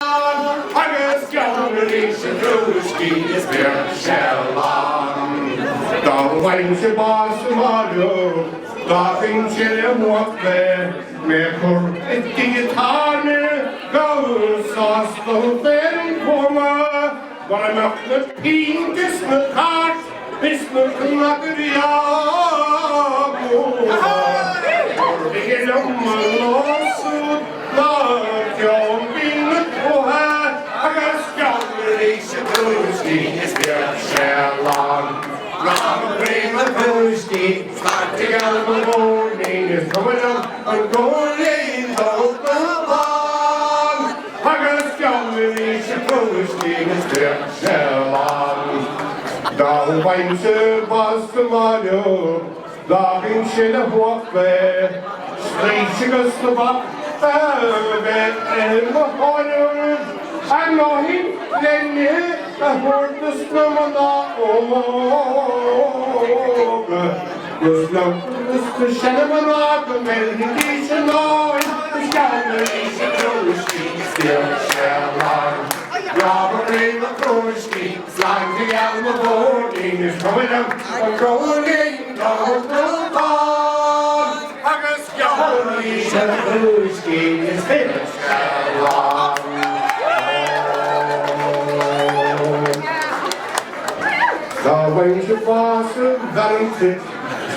Agus Gowrie Shadruski is there Shalom. The wine she boss tomorrow, laughing chilly walk there, make her a guitar, go sauce the very former. But I'm up the pink, this the cart, this the Macria. Begin on my lawsuit, love your being the poor. I got Gowrie Shadruski is there Shalom. Ram Prema Pushki, starting out the morning is coming up and going out the lawn. Agus Gowrie Pushki is there, Shalom. The wine serve was the motto, laughing shit of what there, streaching us the buck, and the honor. I'm not him, then you, I heard the snum on the the Shannon of the meditation noise, the Scandination Pushki, still Shalom. Robbery the Pushki, sliding out the morning is coming up and going down the pond. Agus Gowrie Pushki is still Shalom. The wings of Boston, Valentine,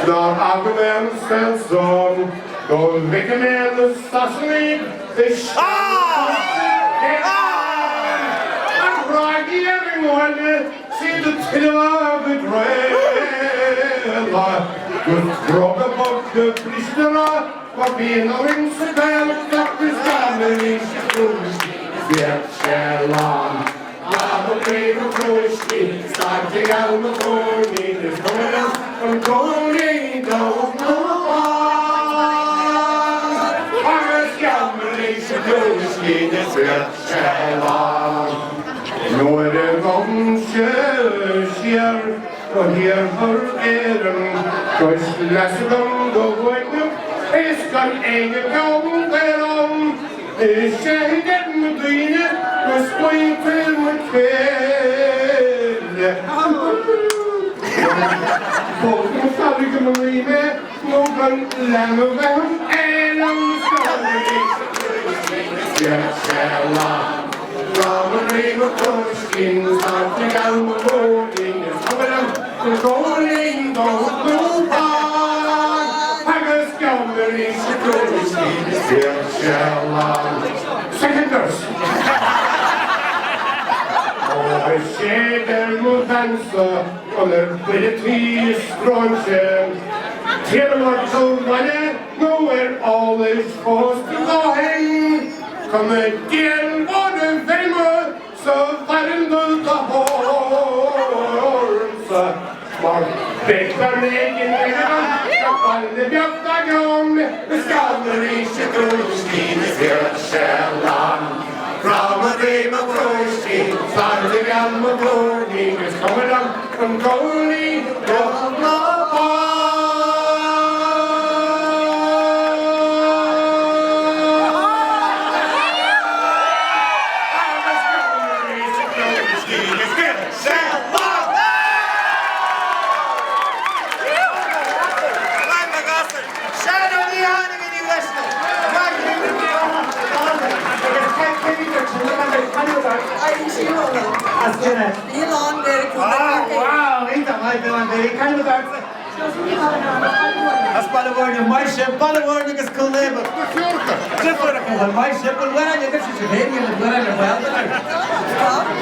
the argument stands on. Go make a man the sausage, the shot. I'm riding everyone, see the tail of the trail. Good drop above the prisoner, for being a ring so damn, got this family, she's Shalom. I'm afraid of Pushki, starting out the morning is coming up from going down the pond. Agus Gowrie Pushki is there, Shalom. No other comes here, but here her errand, cause less than the window is got a gown there. Is she getting between it? Was going to my kid. Both my father can believe it. No gun, lamb of them, and I'm sorry. Shalom. Robbery of Pushkin, starting out the morning is coming up and going down the pond. Agus Gowrie Pushkin is here, Shalom. Second verse. Oh, shade mutanza, on the ability strontium. Till to money, nowhere all is forced to go hang. Come again, what a famous, so fighting the horns. For big making the Björkdagon, the Gowrie Pushki is here, Shalom. From a dream of Pushki, starting out the morning is coming up from going down the pond. Wow, ain't that like that? Kind of that's Ballywarden, my ship, Ballywarden is cool neighbor. My ship, well, I guess you should hate me, but well.